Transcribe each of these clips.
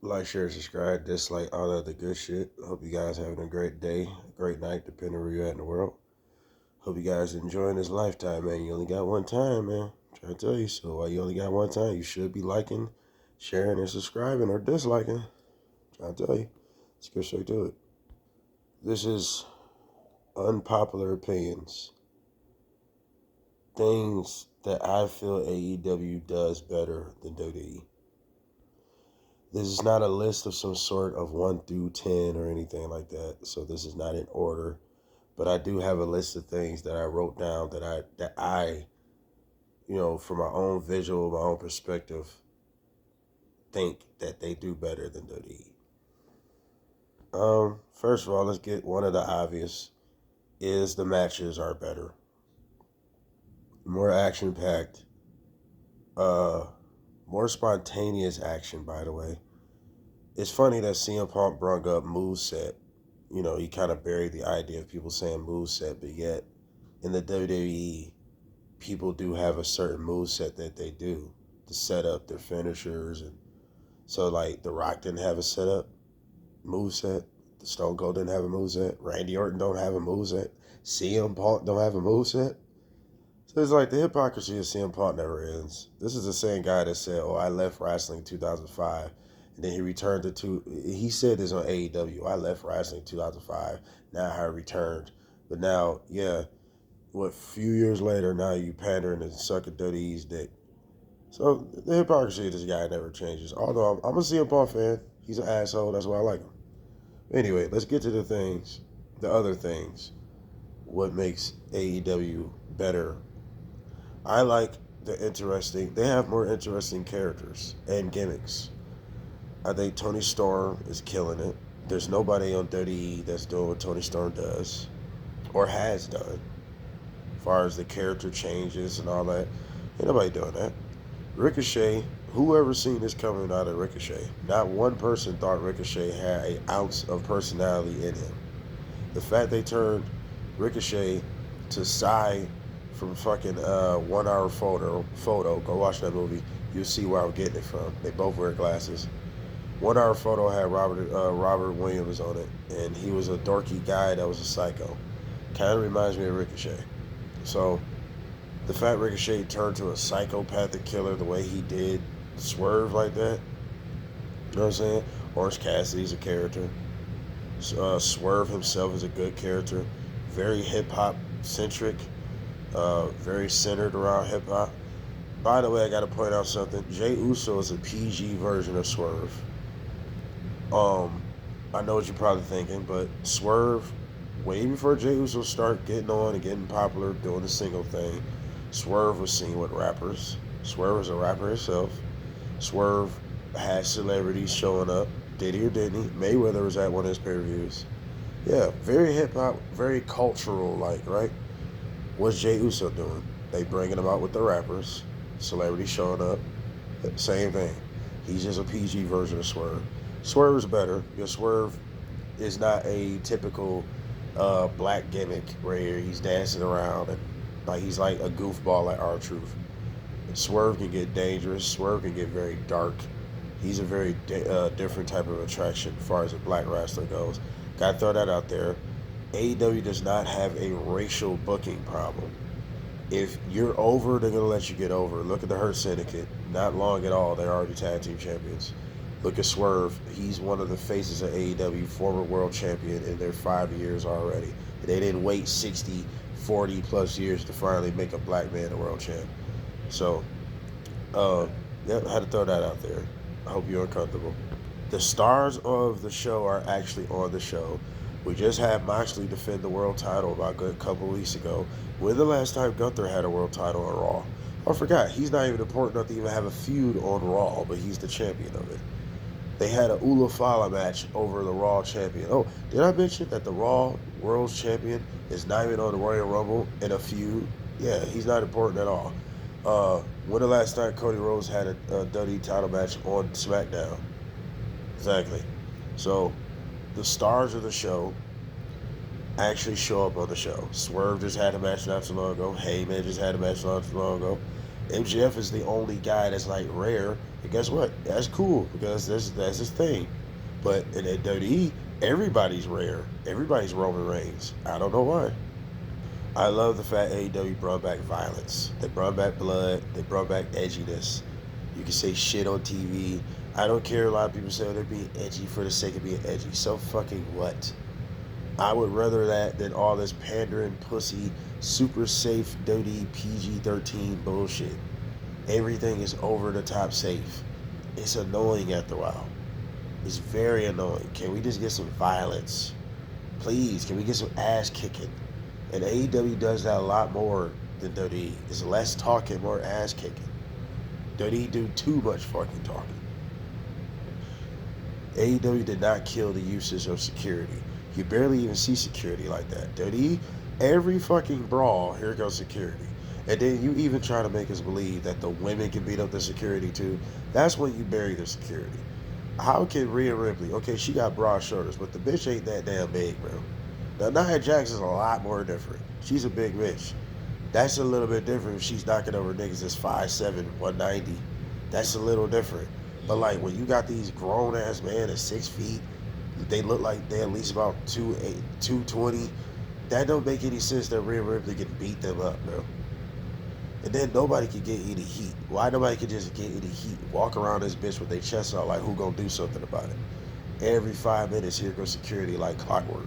Like, share, subscribe, dislike, all that other good shit. Hope you guys having a great day, a great night, depending where you're at in the world. Hope you guys enjoying this lifetime, man. You only got one time, man. I'm trying to tell you. So while you only got one time, you should be liking, sharing, and subscribing or disliking. I'm trying to tell you. Let's get straight to it. This is unpopular opinions. Things that I feel AEW does better than WWE. This is not a list of some sort of 1 through 10 or anything like that. So this is not in order. But I do have a list of things that I wrote down that I from my own visual, my own perspective, think that they do better than WWE. First of all, let's get one of the obvious is the matches are better. More action packed. Uh More spontaneous action, by the way. It's funny that CM Punk brought up moveset. He kind of buried the idea of people saying moveset, but yet in the WWE, people do have a certain moveset that they do to set up their finishers. And so, like, The Rock didn't have a setup moveset. The Stone Cold didn't have a moveset. Randy Orton don't have a moveset. CM Punk don't have a moveset. So it's like the hypocrisy of CM Punk never ends. This is the same guy that said, "Oh, I left wrestling in 2005, and then he returned to two." He said this on AEW. I left wrestling in 2005. Now I returned, but now, yeah, what few years later, now you pandering and sucking WWE's dick. So the hypocrisy of this guy never changes. Although I'm a CM Punk fan, he's an asshole. That's why I like him. Anyway, let's get to the other things. What makes AEW better? I like they have more interesting characters and gimmicks. I think Tony Storm is killing it. There's nobody on WWE that's doing what Tony Storm does or has done. As far as the character changes and all that, ain't nobody doing that. Ricochet, whoever seen this coming out of Ricochet? Not one person thought Ricochet had an ounce of personality in him. The fact they turned Ricochet to Psy from fucking 1 hour photo. Go watch that movie. You'll see where I'm getting it from. They both wear glasses. 1 hour photo had Robert Williams on it, and he was a dorky guy that was a psycho. Kind of reminds me of Ricochet. So the fact Ricochet turned to a psychopathic killer the way he did, Swerve like that. You know what I'm saying? Orange Cassidy's a character. Swerve himself is a good character. Very hip hop centric. Very centered around hip hop. By the way, I gotta point out something. Jey Uso is a PG version of Swerve. I know what you're probably thinking, but Swerve, way before Jey Uso started getting on and getting popular, doing the single thing, Swerve was seen with rappers. Swerve was a rapper himself. Swerve had celebrities showing up. Did he or didn't he? Mayweather was at one of his pay-per-views. Yeah, very hip-hop, very cultural, like, right? What's Jey Uso doing? They bringing him out with the rappers. Celebrities showing up. Same thing. He's just a PG version of Swerve. Swerve is better because Swerve is not a typical black gimmick where he's dancing around and like he's like a goofball like R-Truth. Swerve can get dangerous. Swerve can get very dark. He's a very different type of attraction as far as a black wrestler goes. Gotta throw that out there. AEW does not have a racial booking problem. If you're over, they're going to let you get over. Look at the Hurt Syndicate. Not long at all. They're already tag team champions. Look at Swerve. He's one of the faces of AEW, former world champion in their 5 years already. They didn't wait 60, 40 plus years to finally make a black man a world champ. So, yeah, I had to throw that out there. I hope you're uncomfortable. The stars of the show are actually on the show. We just had Moxley defend the world title about a couple weeks ago. When the last time Gunther had a world title on Raw? I forgot. He's not even important enough to even have a feud on Raw, but he's the champion of it. They had a Ula Fala match over the Raw champion. Oh, did I mention that the Raw World Champion is not even on the Royal Rumble in a feud? Yeah, he's not important at all. When the last time Cody Rhodes had a WWE title match on SmackDown? Exactly. So, the stars of the show actually show up on the show. Swerve just had a match not too long ago. Heyman just had a match not too long ago. MJF is the only guy that's like rare And guess what? That's cool because that's his thing. But in that WWE, everybody's rare. Everybody's Roman Reigns. I don't know why. I love the fact AEW brought back violence. They brought back blood. They brought back edginess. You can say shit on TV. I don't care. A lot of people say they're being edgy for the sake of being edgy. So fucking what? I would rather that than all this pandering, pussy, super safe, dirty PG-13 bullshit. Everything is over the top safe. It's annoying after a while. It's very annoying. Can we just get some violence? Please, can we get some ass kicking? And AEW does that a lot more than WWE. It's less talking, more ass kicking. WWE do too much fucking talking. AEW did not kill the usage of security. You barely even see security like that. WWE, every fucking brawl, here goes security. And then you even try to make us believe that the women can beat up the security too. That's when you bury the security. How can Rhea Ripley, okay, she got broad shoulders, but the bitch ain't that damn big, bro. Now, Nia Jax is a lot more different. She's a big bitch. That's a little bit different if she's knocking over niggas that's 5'7", 190. That's a little different. But like when you got these grown ass men at 6 feet, they look like they at least about 220. That don't make any sense that Rhea Ripley can beat them up, bro. And then nobody can get any heat. Why nobody can just get any heat? Walk around this bitch with their chest out like who gonna do something about it? Every 5 minutes here goes security like clockwork.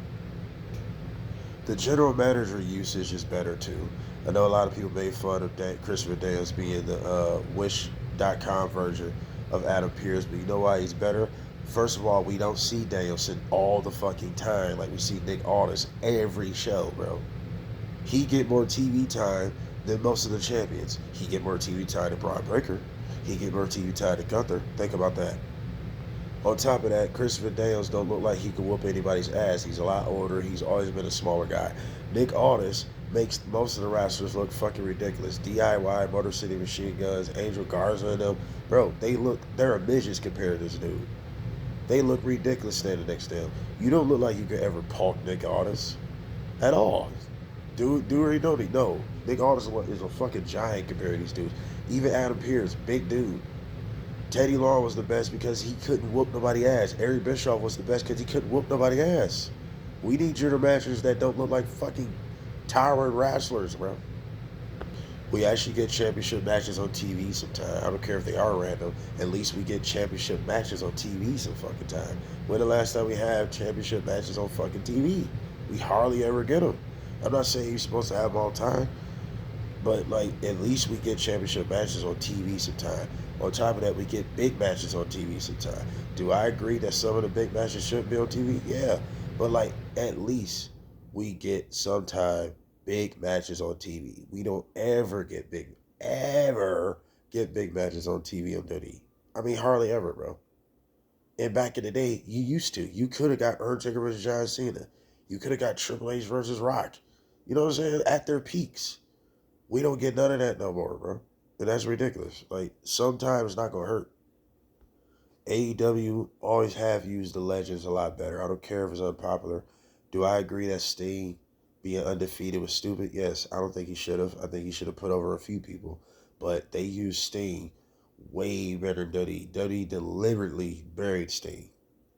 The general manager usage is better too. I know a lot of people made fun of Christopher Daniels being the Wish.com version of Adam Pearce, but you know why he's better? First of all, we don't see Danielson all the fucking time like we see Nick Aldis every show, bro. He get more TV time than most of the champions. He get more TV time than Braun Breaker. He get more TV time than Gunther. Think about that. On top of that, Christopher Daniels don't look like he can whoop anybody's ass. He's a lot older. He's always been a smaller guy. Nick Aldis makes most of the wrestlers look fucking ridiculous. DIY, Motor City Machine Guns, Angel Garza and them. Bro, they're midgets compared to this dude. They look ridiculous standing next to him. You don't look like you could ever punk Nick Aldis. At all. Do or don't he? No. Nick Aldis is a fucking giant compared to these dudes. Even Adam Pearce, big dude. Teddy Long was the best because he couldn't whoop nobody ass. Eric Bischoff was the best because he couldn't whoop nobody ass. We need junior matches that don't look like fucking towering wrestlers, bro. We actually get championship matches on TV sometime. I don't care if they are random. At least we get championship matches on TV some fucking time. When the last time we have championship matches on fucking TV? We hardly ever get them. I'm not saying you're supposed to have them all the time, but like at least we get championship matches on TV sometime. On top of that, we get big matches on TV sometime. Do I agree that some of the big matches should be on TV? Yeah, but like at least we get sometime big matches on TV. We don't ever get big matches on TV on WWE. I mean, hardly ever, bro. And back in the day, you used to. You could have got Undertaker versus John Cena. You could have got Triple H versus Rock. You know what I'm saying? At their peaks. We don't get none of that no more, bro. And that's ridiculous. Like, sometimes it's not going to hurt. AEW always have used the legends a lot better. I don't care if it's unpopular. Do I agree that Sting being undefeated was stupid? Yes. I don't think he should have. I think he should have put over a few people. But they used Sting way better than WWE. WWE deliberately buried Sting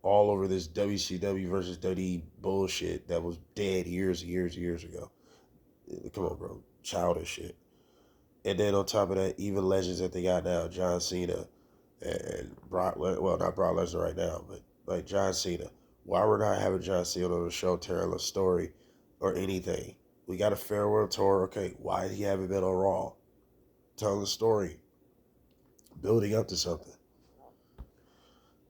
all over this WCW versus WWE bullshit that was dead years and years and years ago. Come on, bro. Childish shit. And then on top of that, even legends that they got now, John Cena and Brock, well, not Brock Lesnar right now, but like John Cena. Why we're not having John Cena on the show telling a story or anything? We got a farewell tour. Okay, why he haven't been on Raw? Telling the story, building up to something.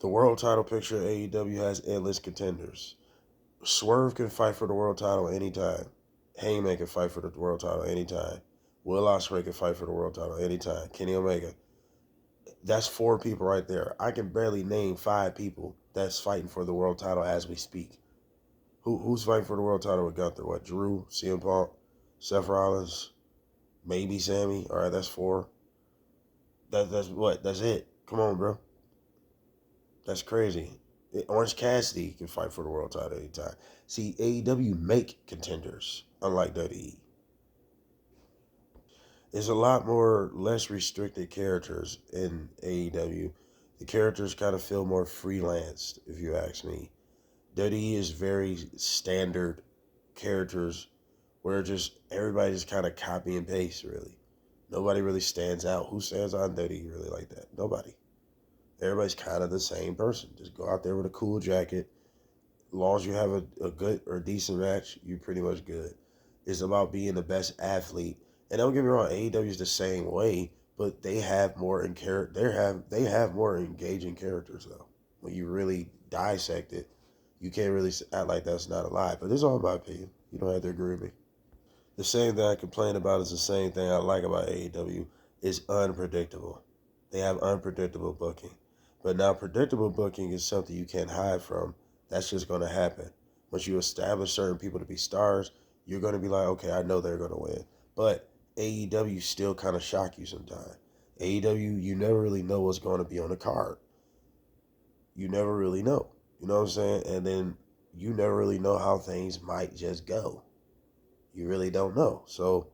The world title picture of AEW has endless contenders. Swerve can fight for the world title anytime. Hangman can fight for the world title anytime. Will Ospreay can fight for the world title anytime. Kenny Omega. That's 4 people right there. I can barely name 5 people that's fighting for the world title as we speak. Who's fighting for the world title with Gunther? What? Drew, CM Punk, Seth Rollins, maybe Sammy. All right, that's 4. That's what? That's it. Come on, bro. That's crazy. Orange Cassidy can fight for the world title anytime. See, AEW make contenders, unlike WWE. There's a lot more less restricted characters in AEW. The characters kind of feel more freelanced, if you ask me. WWE is very standard characters where just everybody just kind of copy and paste, really. Nobody really stands out. Who stands out in WWE really like that? Nobody. Everybody's kind of the same person. Just go out there with a cool jacket. As long as you have a good or decent match, you're pretty much good. It's about being the best athlete. And don't get me wrong, AEW is the same way, but they have more they have more engaging characters though. When you really dissect it, you can't really act like that's not a lie. But this is all my opinion. You don't have to agree with me. The same thing I complain about is the same thing I like about AEW. Is unpredictable. They have unpredictable booking. But now predictable booking is something you can't hide from. That's just going to happen. Once you establish certain people to be stars, you're going to be like, okay, I know they're going to win. But AEW still kind of shock you sometimes. AEW, you never really know what's going to be on the card. You never really know. You know what I'm saying? And then you never really know how things might just go. You really don't know. So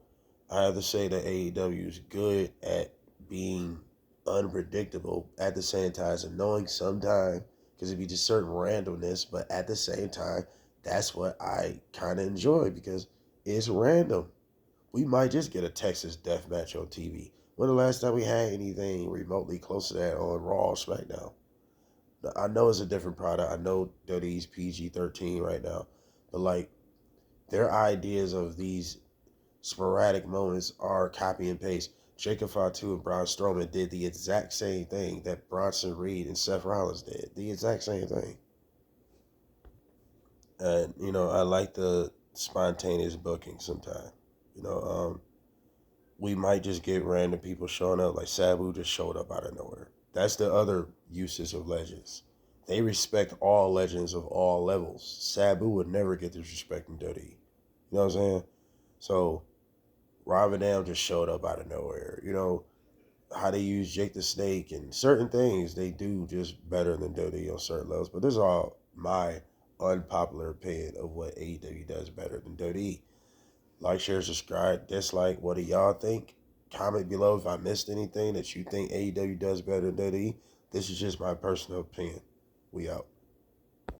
I have to say that AEW is good at being unpredictable at the same time as knowing sometime because it'd be just certain randomness, but at the same time, that's what I kind of enjoy because it's random. We might just get a Texas death match on TV. When the last time we had anything remotely close to that on Raw or SmackDown? I know it's a different product. I know WWE's PG-13 right now, but like their ideas of these sporadic moments are copy and paste. Jacob Fatu and Braun Strowman did the exact same thing that Bronson Reed and Seth Rollins did. The exact same thing. And, I like the spontaneous booking sometimes. You know, we might just get random people showing up, like Sabu just showed up out of nowhere. That's the other uses of legends. They respect all legends of all levels. Sabu would never get this respect in WWE. You know what I'm saying? So Rob Van Dam just showed up out of nowhere. How they use Jake the Snake and certain things they do just better than WWE on certain levels. But this is all my unpopular opinion of what AEW does better than WWE. Like, share, subscribe, dislike. What do y'all think? Comment below if I missed anything that you think AEW does better than WWE. This is just my personal opinion. We out.